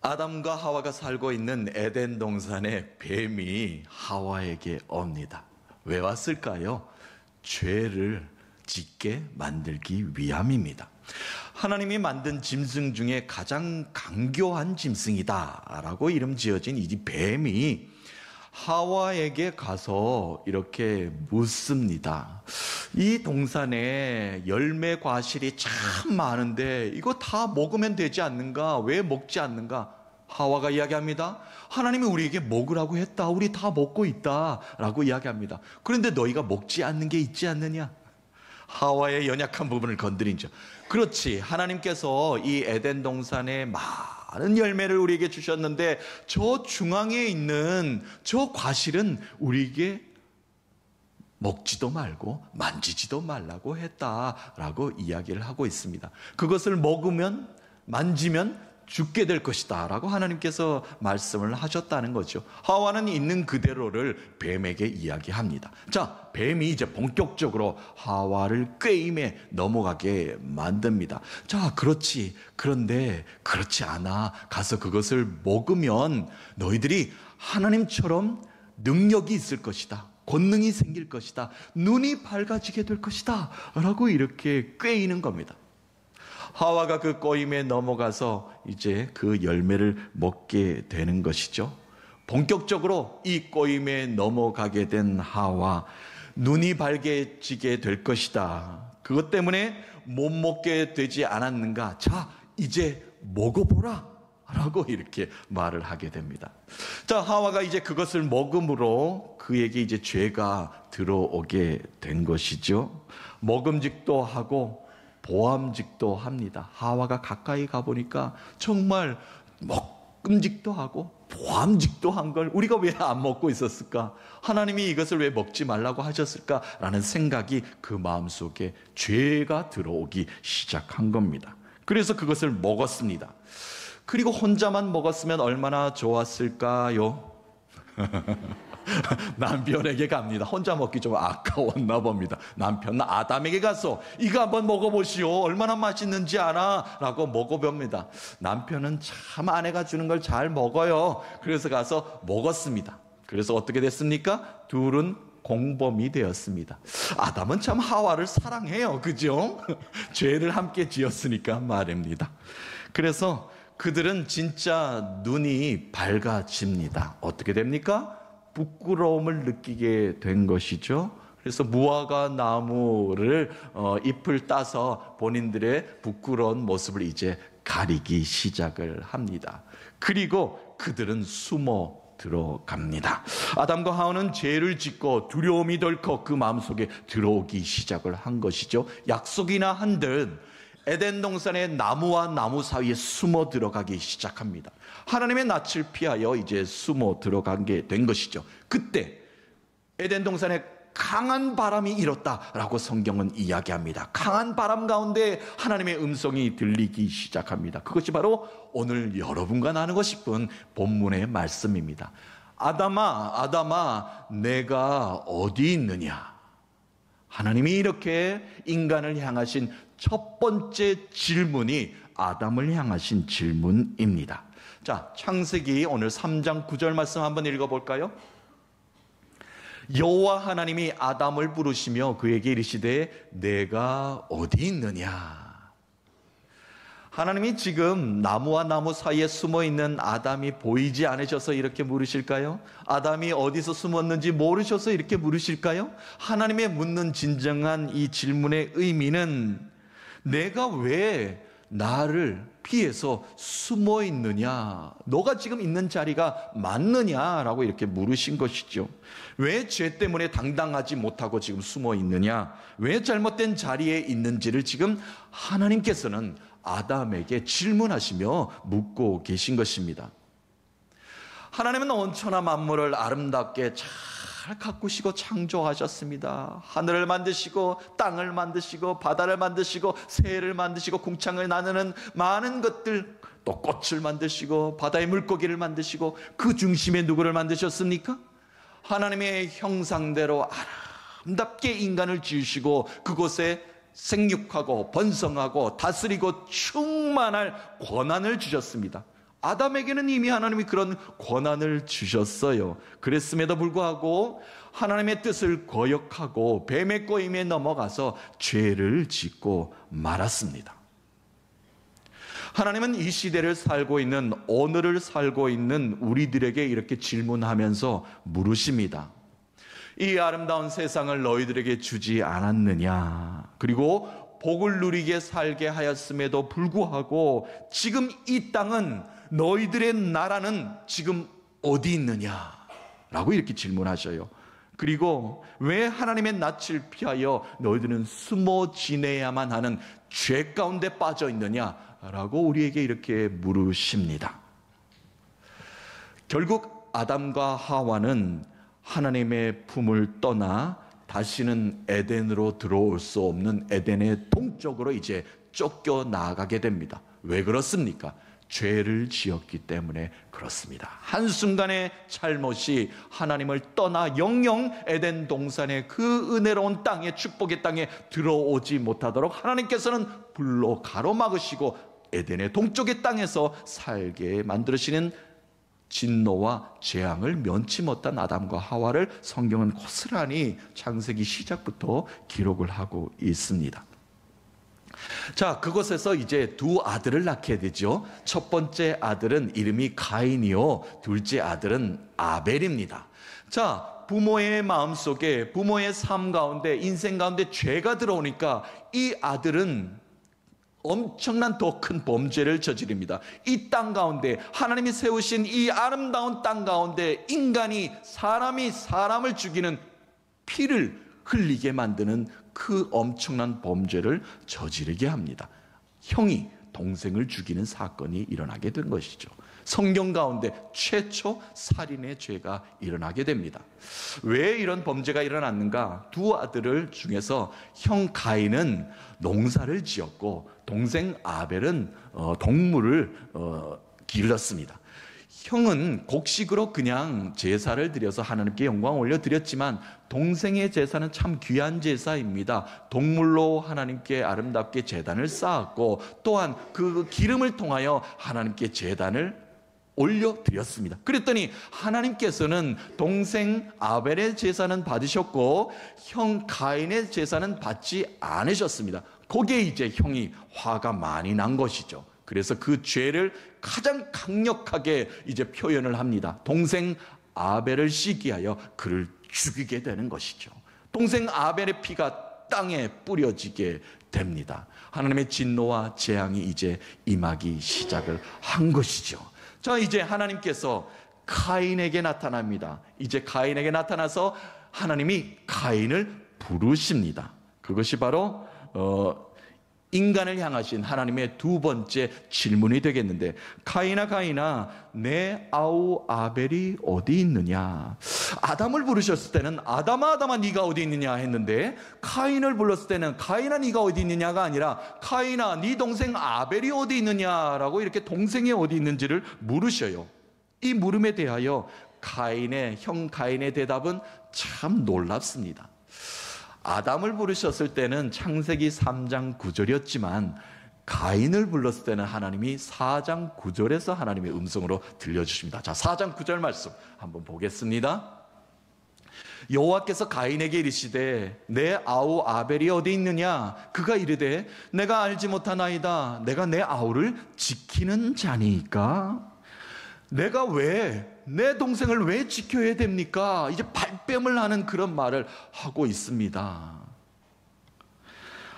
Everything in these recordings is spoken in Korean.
아담과 하와가 살고 있는 에덴 동산에 뱀이 하와에게 옵니다. 왜 왔을까요? 죄를 짓게 만들기 위함입니다. 하나님이 만든 짐승 중에 가장 강교한 짐승이다 라고 이름 지어진 이 뱀이 하와에게 가서 이렇게 묻습니다. 이 동산에 열매 과실이 참 많은데 이거 다 먹으면 되지 않는가? 왜 먹지 않는가? 하와가 이야기합니다. 하나님이 우리에게 먹으라고 했다. 우리 다 먹고 있다 라고 이야기합니다. 그런데 너희가 먹지 않는 게 있지 않느냐? 하와의 연약한 부분을 건드리죠. 그렇지, 하나님께서 이 에덴 동산에 많은 열매를 우리에게 주셨는데 저 중앙에 있는 저 과실은 우리에게 먹지도 말고 만지지도 말라고 했다라고 이야기를 하고 있습니다. 그것을 먹으면, 만지면 죽게 될 것이다 라고 하나님께서 말씀을 하셨다는 거죠. 하와는 있는 그대로를 뱀에게 이야기합니다. 자, 뱀이 이제 본격적으로 하와를 꾀임에 넘어가게 만듭니다. 자, 그렇지. 그런데 그렇지 않아. 가서 그것을 먹으면 너희들이 하나님처럼 능력이 있을 것이다. 권능이 생길 것이다. 눈이 밝아지게 될 것이다 라고 이렇게 꾀이는 겁니다. 하와가 그 꼬임에 넘어가서 이제 그 열매를 먹게 되는 것이죠. 본격적으로 이 꼬임에 넘어가게 된 하와, 눈이 밝아지게 될 것이다. 그것 때문에 못 먹게 되지 않았는가? 자, 이제 먹어보라 라고 이렇게 말을 하게 됩니다. 자, 하와가 이제 그것을 먹음으로 그에게 이제 죄가 들어오게 된 것이죠. 먹음직도 하고 보암직도 합니다. 하와가 가까이 가보니까 정말 먹음직도 하고 보암직도 한 걸 우리가 왜 안 먹고 있었을까? 하나님이 이것을 왜 먹지 말라고 하셨을까? 라는 생각이 그 마음속에 죄가 들어오기 시작한 겁니다. 그래서 그것을 먹었습니다. 그리고 혼자만 먹었으면 얼마나 좋았을까요? 남편에게 갑니다. 혼자 먹기 좀 아까웠나 봅니다. 남편은 아담에게 가서 이거 한번 먹어보시오. 얼마나 맛있는지 알아? 라고 먹어봅니다. 남편은 참 아내가 주는 걸 잘 먹어요. 그래서 가서 먹었습니다. 그래서 어떻게 됐습니까? 둘은 공범이 되었습니다. 아담은 참 하와를 사랑해요. 그죠? 죄를 함께 지었으니까 말입니다. 그래서 그들은 진짜 눈이 밝아집니다. 어떻게 됩니까? 부끄러움을 느끼게 된 것이죠. 그래서 무화과 나무를 잎을 따서 본인들의 부끄러운 모습을 이제 가리기 시작을 합니다. 그리고 그들은 숨어 들어갑니다. 아담과 하와는 죄를 짓고 두려움이 덜컥 그 마음속에 들어오기 시작을 한 것이죠. 약속이나 한 듯 에덴 동산의 나무와 나무 사이에 숨어 들어가기 시작합니다. 하나님의 낯을 피하여 이제 숨어 들어가게 된 것이죠. 그때 에덴 동산에 강한 바람이 일었다라고 성경은 이야기합니다. 강한 바람 가운데 하나님의 음성이 들리기 시작합니다. 그것이 바로 오늘 여러분과 나누고 싶은 본문의 말씀입니다. 아담아, 아담아, 내가 어디 있느냐? 하나님이 이렇게 인간을 향하신 첫 번째 질문이 아담을 향하신 질문입니다. 자, 창세기 오늘 3장 9절 말씀 한번 읽어볼까요? 여호와 하나님이 아담을 부르시며 그에게 이르시되 내가 어디 있느냐? 하나님이 지금 나무와 나무 사이에 숨어있는 아담이 보이지 않으셔서 이렇게 물으실까요? 아담이 어디서 숨었는지 모르셔서 이렇게 물으실까요? 하나님의 묻는 진정한 이 질문의 의미는 내가 왜 나를 피해서 숨어 있느냐? 너가 지금 있는 자리가 맞느냐라고 이렇게 물으신 것이죠. 왜 죄 때문에 당당하지 못하고 지금 숨어 있느냐? 왜 잘못된 자리에 있는지를 지금 하나님께서는 아담에게 질문하시며 묻고 계신 것입니다. 하나님은 온천하 만물을 아름답게 잘 가꾸시고 창조하셨습니다. 하늘을 만드시고 땅을 만드시고 바다를 만드시고 새를 만드시고 궁창을 나누는 많은 것들, 또 꽃을 만드시고 바다의 물고기를 만드시고 그 중심에 누구를 만드셨습니까? 하나님의 형상대로 아름답게 인간을 지으시고 그곳에 생육하고 번성하고 다스리고 충만할 권한을 주셨습니다. 아담에게는 이미 하나님이 그런 권한을 주셨어요. 그랬음에도 불구하고 하나님의 뜻을 거역하고 뱀의 꼬임에 넘어가서 죄를 짓고 말았습니다. 하나님은 이 시대를 살고 있는, 오늘을 살고 있는 우리들에게 이렇게 질문하면서 물으십니다. 이 아름다운 세상을 너희들에게 주지 않았느냐? 그리고 복을 누리게 살게 하였음에도 불구하고 지금 이 땅은, 너희들의 나라는 지금 어디 있느냐? 라고 이렇게 질문하셔요. 그리고 왜 하나님의 낯을 피하여 너희들은 숨어 지내야만 하는 죄 가운데 빠져 있느냐? 라고 우리에게 이렇게 물으십니다. 결국 아담과 하와는 하나님의 품을 떠나 다시는 에덴으로 들어올 수 없는 에덴의 동쪽으로 이제 쫓겨나가게 됩니다. 왜 그렇습니까? 죄를 지었기 때문에 그렇습니다. 한순간의 잘못이 하나님을 떠나 영영 에덴 동산의 그 은혜로운 땅에, 축복의 땅에 들어오지 못하도록 하나님께서는 불로 가로막으시고 에덴의 동쪽의 땅에서 살게 만들으시는 진노와 재앙을 면치 못한 아담과 하와를 성경은 고스란히 창세기 시작부터 기록을 하고 있습니다. 자, 그곳에서 이제 두 아들을 낳게 되죠. 첫 번째 아들은 이름이 가인이요, 둘째 아들은 아벨입니다. 자, 부모의 마음속에, 부모의 삶 가운데, 인생 가운데 죄가 들어오니까 이 아들은 엄청난 더 큰 범죄를 저지릅니다. 이 땅 가운데, 하나님이 세우신 이 아름다운 땅 가운데 인간이, 사람이 사람을 죽이는, 피를 흘리게 만드는 그 엄청난 범죄를 저지르게 합니다. 형이 동생을 죽이는 사건이 일어나게 된 것이죠. 성경 가운데 최초 살인의 죄가 일어나게 됩니다. 왜 이런 범죄가 일어났는가? 두 아들을 중에서 형 가인은 농사를 지었고 동생 아벨은 동물을 길렀습니다. 형은 곡식으로 그냥 제사를 드려서 하나님께 영광 올려드렸지만 동생의 제사는 참 귀한 제사입니다. 동물로 하나님께 아름답게 제단을 쌓았고 또한 그 기름을 통하여 하나님께 제단을 올려드렸습니다. 그랬더니 하나님께서는 동생 아벨의 제사는 받으셨고 형 가인의 제사는 받지 않으셨습니다. 거기에 이제 형이 화가 많이 난 것이죠. 그래서 그 죄를 가장 강력하게 이제 표현을 합니다. 동생 아벨을 시기하여 그를 죽이게 되는 것이죠. 동생 아벨의 피가 땅에 뿌려지게 됩니다. 하나님의 진노와 재앙이 이제 임하기 시작을 한 것이죠. 자, 이제 하나님께서 가인에게 나타납니다. 이제 가인에게 나타나서 하나님이 가인을 부르십니다. 그것이 바로 인간을 향하신 하나님의 두 번째 질문이 되겠는데, 가인아 가인아 내 아우 아벨이 어디 있느냐? 아담을 부르셨을 때는 아담아 아담아 네가 어디 있느냐 했는데, 가인을 불렀을 때는 가인아 네가 어디 있느냐가 아니라 가인아 네 동생 아벨이 어디 있느냐라고 이렇게 동생이 어디 있는지를 물으셔요. 이 물음에 대하여 형 가인의 대답은 참 놀랍습니다. 아담을 부르셨을 때는 창세기 3장 9절이었지만 가인을 불렀을 때는 하나님이 4장 9절에서 하나님의 음성으로 들려주십니다. 자, 4장 9절 말씀 한번 보겠습니다. 여호와께서 가인에게 이르시되 내 아우 아벨이 어디 있느냐? 그가 이르되 내가 알지 못하나이다. 내가 내 아우를 지키는 자니까. 내가 왜 내 동생을 왜 지켜야 됩니까? 이제 발뺌을 하는 그런 말을 하고 있습니다.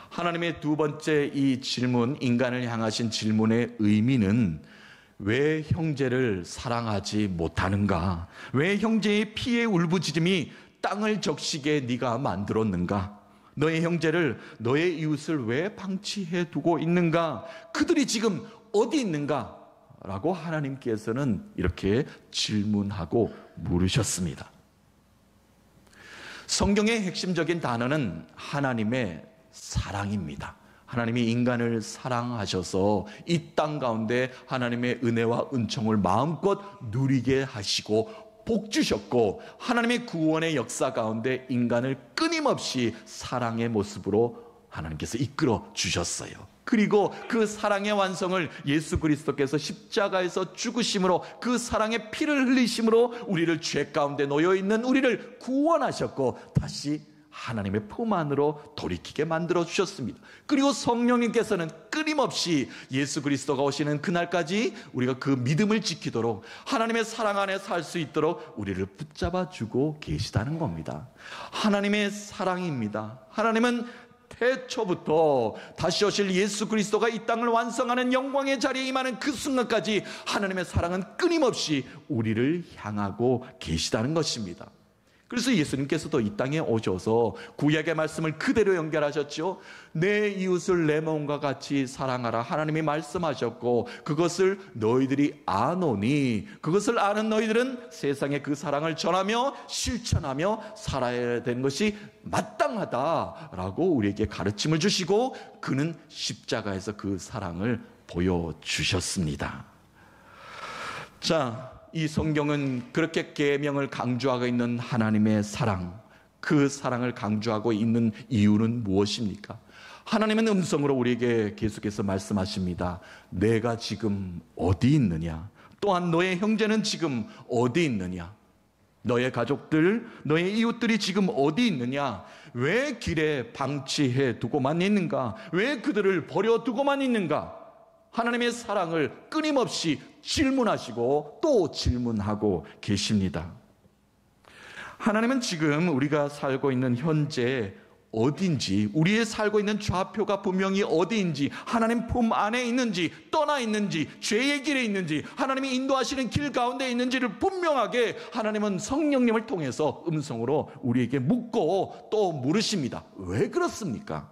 하나님의 두 번째 이 질문, 인간을 향하신 질문의 의미는 왜 형제를 사랑하지 못하는가? 왜 형제의 피의 울부짖음이 땅을 적시게 네가 만들었는가? 너의 형제를, 너의 이웃을 왜 방치해 두고 있는가? 그들이 지금 어디 있는가? 라고 하나님께서는 이렇게 질문하고 물으셨습니다. 성경의 핵심적인 단어는 하나님의 사랑입니다. 하나님이 인간을 사랑하셔서 이 땅 가운데 하나님의 은혜와 은총을 마음껏 누리게 하시고 복 주셨고, 하나님의 구원의 역사 가운데 인간을 끊임없이 사랑의 모습으로 하나님께서 이끌어 주셨어요. 그리고 그 사랑의 완성을 예수 그리스도께서 십자가에서 죽으심으로, 그 사랑의 피를 흘리심으로 우리를 죄 가운데 놓여있는 우리를 구원하셨고 다시 하나님의 품 안으로 돌이키게 만들어 주셨습니다. 그리고 성령님께서는 끊임없이 예수 그리스도가 오시는 그날까지 우리가 그 믿음을 지키도록, 하나님의 사랑 안에 살 수 있도록 우리를 붙잡아 주고 계시다는 겁니다. 하나님의 사랑입니다. 하나님은 태초부터 다시 오실 예수 그리스도가 이 땅을 완성하는 영광의 자리에 임하는 그 순간까지 하나님의 사랑은 끊임없이 우리를 향하고 계시다는 것입니다. 그래서 예수님께서도 이 땅에 오셔서 구약의 말씀을 그대로 연결하셨죠. 내 이웃을 내 몸과 같이 사랑하라 하나님이 말씀하셨고, 그것을 너희들이 아노니, 그것을 아는 너희들은 세상에 그 사랑을 전하며 실천하며 살아야 되는 것이 마땅하다라고 우리에게 가르침을 주시고, 그는 십자가에서 그 사랑을 보여주셨습니다. 자, 이 성경은 그렇게 계명을 강조하고 있는 하나님의 사랑, 그 사랑을 강조하고 있는 이유는 무엇입니까? 하나님은 음성으로 우리에게 계속해서 말씀하십니다. 내가 지금 어디 있느냐? 또한 너의 형제는 지금 어디 있느냐? 너의 가족들, 너의 이웃들이 지금 어디 있느냐? 왜 길에 방치해 두고만 있는가? 왜 그들을 버려두고만 있는가? 하나님의 사랑을 끊임없이 질문하시고 또 질문하고 계십니다. 하나님은 지금 우리가 살고 있는 현재 어딘지, 우리의 살고 있는 좌표가 분명히 어디인지, 하나님 품 안에 있는지, 떠나 있는지, 죄의 길에 있는지, 하나님이 인도하시는 길 가운데 있는지를 분명하게 하나님은 성령님을 통해서 음성으로 우리에게 묻고 또 물으십니다. 왜 그렇습니까?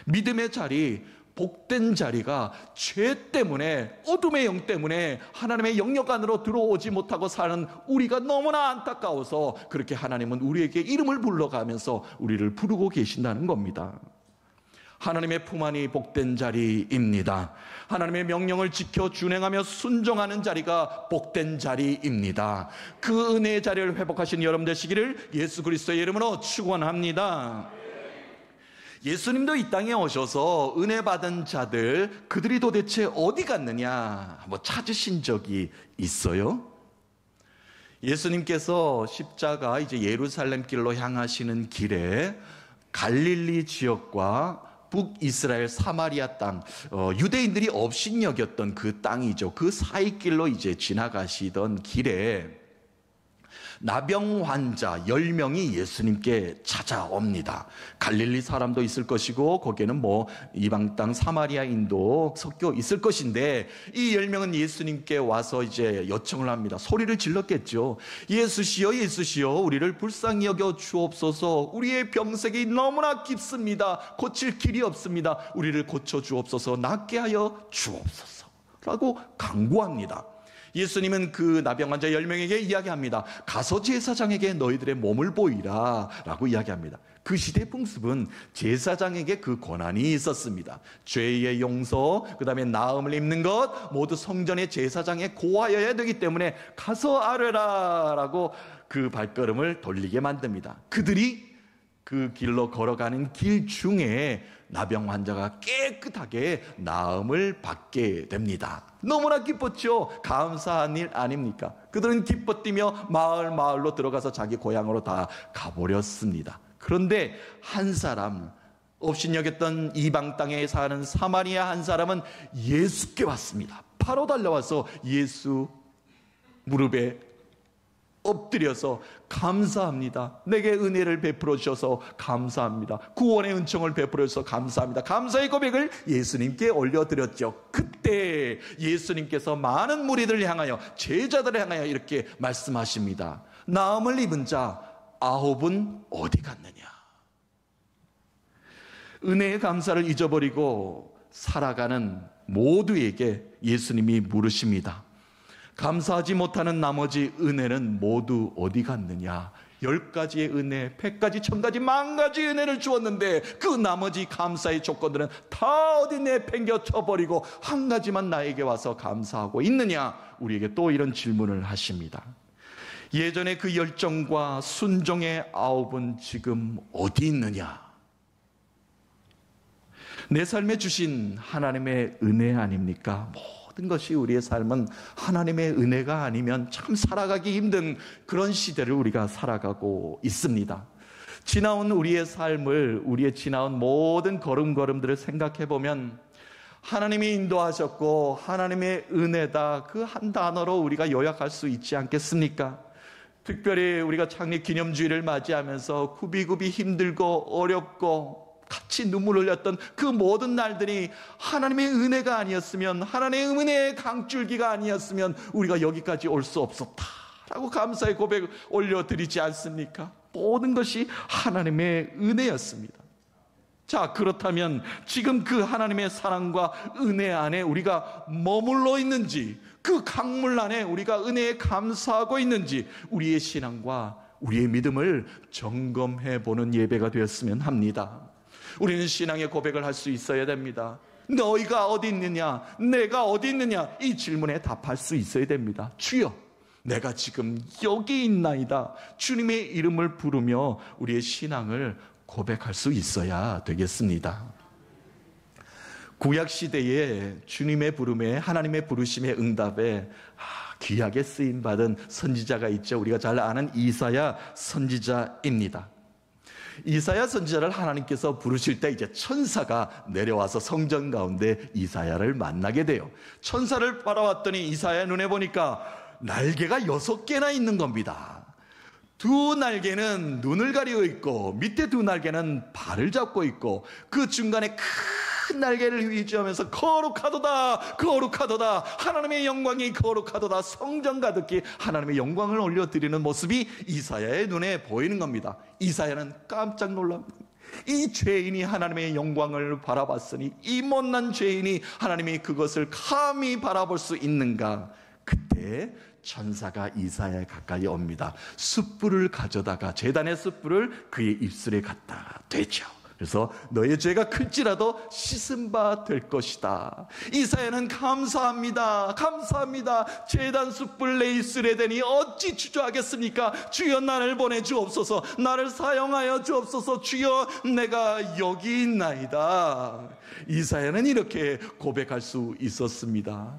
믿음의 자리, 복된 자리가 죄 때문에, 어둠의 영 때문에 하나님의 영역 안으로 들어오지 못하고 사는 우리가 너무나 안타까워서 그렇게 하나님은 우리에게 이름을 불러가면서 우리를 부르고 계신다는 겁니다. 하나님의 품 안이 복된 자리입니다. 하나님의 명령을 지켜 준행하며 순종하는 자리가 복된 자리입니다. 그 은혜의 자리를 회복하신 여러분 되시기를 예수 그리스도의 이름으로 축원합니다. 예수님도 이 땅에 오셔서 은혜 받은 자들, 그들이 도대체 어디 갔느냐 한번 찾으신 적이 있어요? 예수님께서 십자가 이제 예루살렘 길로 향하시는 길에 갈릴리 지역과 북이스라엘 사마리아 땅, 유대인들이 업신여겼던 그 땅이죠. 그 사이길로 이제 지나가시던 길에 나병 환자 10명이 예수님께 찾아옵니다. 갈릴리 사람도 있을 것이고 거기에는 뭐 이방 땅 사마리아인도 섞여 있을 것인데, 이 10명은 예수님께 와서 이제 요청을 합니다. 소리를 질렀겠죠. 예수시여, 예수시여, 우리를 불쌍히 여겨 주옵소서. 우리의 병색이 너무나 깊습니다. 고칠 길이 없습니다. 우리를 고쳐 주옵소서. 낫게 하여 주옵소서 라고 간구합니다. 예수님은 그 나병 환자 10명에게 이야기합니다. 가서 제사장에게 너희들의 몸을 보이라 라고 이야기합니다. 그 시대 풍습은 제사장에게 그 권한이 있었습니다. 죄의 용서, 그 다음에 나음을 입는 것 모두 성전의 제사장에 고하여야 되기 때문에 가서 아뢰라 라고 그 발걸음을 돌리게 만듭니다. 그들이 그 길로 걸어가는 길 중에 나병 환자가 깨끗하게 나음을 받게 됩니다. 너무나 기뻤죠. 감사한 일 아닙니까? 그들은 기뻐 뛰며 마을로 들어가서 자기 고향으로 다 가버렸습니다. 그런데 한 사람, 업신여겼던 이방 땅에 사는 사마리아 한 사람은 예수께 왔습니다. 바로 달려와서 예수 무릎에 엎드려서 감사합니다. 내게 은혜를 베풀어 주셔서 감사합니다. 구원의 은총을 베풀어 주셔서 감사합니다. 감사의 고백을 예수님께 올려드렸죠. 그때 예수님께서 많은 무리들을 향하여, 제자들을 향하여 이렇게 말씀하십니다. 나음을 입은 자 9은 어디 갔느냐? 은혜의 감사를 잊어버리고 살아가는 모두에게 예수님이 물으십니다. 감사하지 못하는 나머지 은혜는 모두 어디 갔느냐? 10가지의 은혜, 100가지, 1000가지, 10,000가지 은혜를 주었는데 그 나머지 감사의 조건들은 다 어디 내팽겨 쳐버리고 한 가지만 나에게 와서 감사하고 있느냐? 우리에게 또 이런 질문을 하십니다. 예전에 그 열정과 순종의 9은 지금 어디 있느냐? 내 삶에 주신 하나님의 은혜 아닙니까? 모든 것이 우리의 삶은 하나님의 은혜가 아니면 참 살아가기 힘든 그런 시대를 우리가 살아가고 있습니다. 지나온 우리의 삶을, 우리의 지나온 모든 걸음걸음들을 생각해 보면 하나님이 인도하셨고 하나님의 은혜다, 그 한 단어로 우리가 요약할 수 있지 않겠습니까? 특별히 우리가 창립 기념주의를 맞이하면서 굽이굽이 힘들고 어렵고 같이 눈물 흘렸던 그 모든 날들이 하나님의 은혜가 아니었으면, 하나님의 은혜의 강줄기가 아니었으면 우리가 여기까지 올 수 없었다라고 감사의 고백 올려드리지 않습니까? 모든 것이 하나님의 은혜였습니다. 자, 그렇다면 지금 그 하나님의 사랑과 은혜 안에 우리가 머물러 있는지, 그 강물 안에 우리가 은혜에 감사하고 있는지, 우리의 신앙과 우리의 믿음을 점검해 보는 예배가 되었으면 합니다. 우리는 신앙의 고백을 할 수 있어야 됩니다. 너희가 어디 있느냐, 내가 어디 있느냐, 이 질문에 답할 수 있어야 됩니다. 주여, 내가 지금 여기 있나이다. 주님의 이름을 부르며 우리의 신앙을 고백할 수 있어야 되겠습니다. 구약시대에 주님의 부름에, 하나님의 부르심의 응답에 귀하게 쓰임받은 선지자가 있죠. 우리가 잘 아는 이사야 선지자입니다. 이사야 선지자를 하나님께서 부르실 때 이제 천사가 내려와서 성전 가운데 이사야를 만나게 돼요. 천사를 바라봤더니 이사야의 눈에 보니까 날개가 6개나 있는 겁니다. 두 날개는 눈을 가리고 있고 밑에 두 날개는 발을 잡고 있고 그 중간에 큰 날개를 위주하면서 거룩하도다, 거룩하도다, 하나님의 영광이 거룩하도다, 성전 가득히 하나님의 영광을 올려드리는 모습이 이사야의 눈에 보이는 겁니다. 이사야는 깜짝 놀랍니다. 이 죄인이 하나님의 영광을 바라봤으니 이 못난 죄인이 하나님이 그것을 감히 바라볼 수 있는가? 그때 천사가 이사야에 가까이 옵니다. 숯불을 가져다가, 제단의 숯불을 그의 입술에 갖다 대죠. 그래서 너의 죄가 클지라도 씻은 바 될 것이다. 이사야는 감사합니다, 감사합니다. 제단 숯불 내 입술에 대니 어찌 주저하겠습니까? 주여, 나를 보내주옵소서, 나를 사용하여 주옵소서. 주여, 내가 여기 있나이다. 이사야는 이렇게 고백할 수 있었습니다.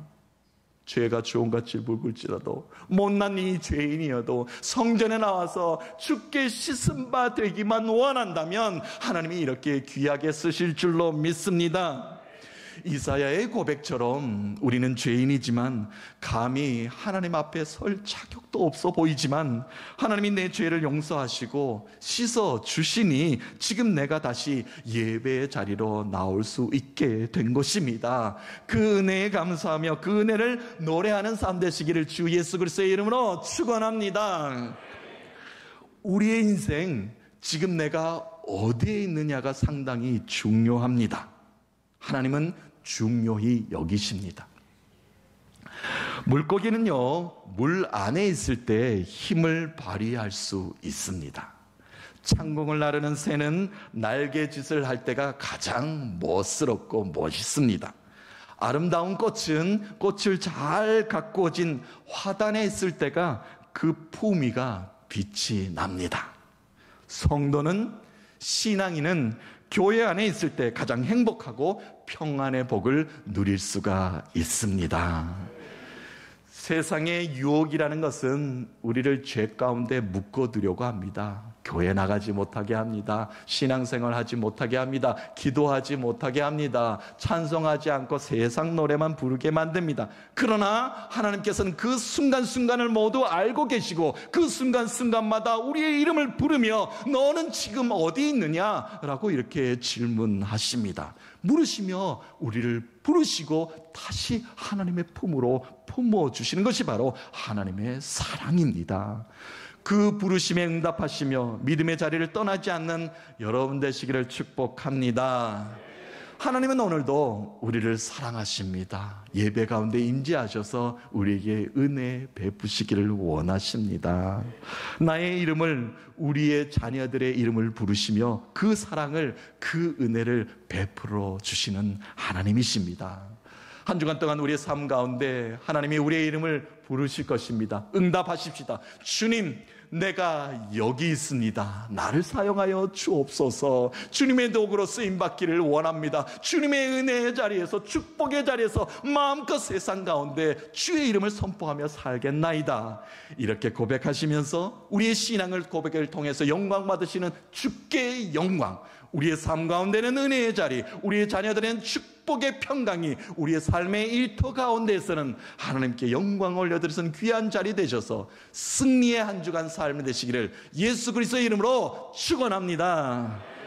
죄가 주홍같이 붉을지라도, 못난 이 죄인이어도 성전에 나와서 주께 씻은 바 되기만 원한다면 하나님이 이렇게 귀하게 쓰실 줄로 믿습니다. 이사야의 고백처럼 우리는 죄인이지만 감히 하나님 앞에 설 자격도 없어 보이지만 하나님이 내 죄를 용서하시고 씻어 주시니 지금 내가 다시 예배의 자리로 나올 수 있게 된 것입니다. 그 은혜에 감사하며 그 은혜를 노래하는 삶 되시기를 주 예수 그리스도의 이름으로 축원합니다. 우리의 인생, 지금 내가 어디에 있느냐가 상당히 중요합니다. 하나님은 중요히 여기십니다. 물고기는요, 물 안에 있을 때 힘을 발휘할 수 있습니다. 창공을 나르는 새는 날개짓을 할 때가 가장 멋스럽고 멋있습니다. 아름다운 꽃은 꽃을 잘 가꾸어진 화단에 있을 때가 그 품위가 빛이 납니다. 성도는, 신앙인은 교회 안에 있을 때 가장 행복하고 평안의 복을 누릴 수가 있습니다. 세상의 유혹이라는 것은 우리를 죄 가운데 묶어두려고 합니다. 교회 나가지 못하게 합니다. 신앙생활 하지 못하게 합니다. 기도하지 못하게 합니다. 찬송하지 않고 세상 노래만 부르게 만듭니다. 그러나 하나님께서는 그 순간순간을 모두 알고 계시고 그 순간순간마다 우리의 이름을 부르며 너는 지금 어디 있느냐라고 이렇게 질문하십니다. 물으시며 우리를 부르시고 다시 하나님의 품으로 품어주시는 것이 바로 하나님의 사랑입니다. 그 부르심에 응답하시며 믿음의 자리를 떠나지 않는 여러분 되시기를 축복합니다. 하나님은 오늘도 우리를 사랑하십니다. 예배 가운데 임재하셔서 우리에게 은혜 베푸시기를 원하십니다. 나의 이름을, 우리의 자녀들의 이름을 부르시며 그 사랑을, 그 은혜를 베풀어 주시는 하나님이십니다. 한 주간 동안 우리의 삶 가운데 하나님이 우리의 이름을 부르실 것입니다. 응답하십시다. 주님, 내가 여기 있습니다. 나를 사용하여 주옵소서. 주님의 도구로 쓰임받기를 원합니다. 주님의 은혜의 자리에서, 축복의 자리에서 마음껏 세상 가운데 주의 이름을 선포하며 살겠나이다. 이렇게 고백하시면서 우리의 신앙을 고백을 통해서 영광 받으시는 주께 영광, 우리의 삶 가운데는 은혜의 자리, 우리의 자녀들은 축복의 평강이 우리의 삶의 일터 가운데에서는 하나님께 영광 올려드리는 귀한 자리 되셔서 승리의 한 주간 삶이 되시기를 예수 그리스도의 이름으로 축원합니다.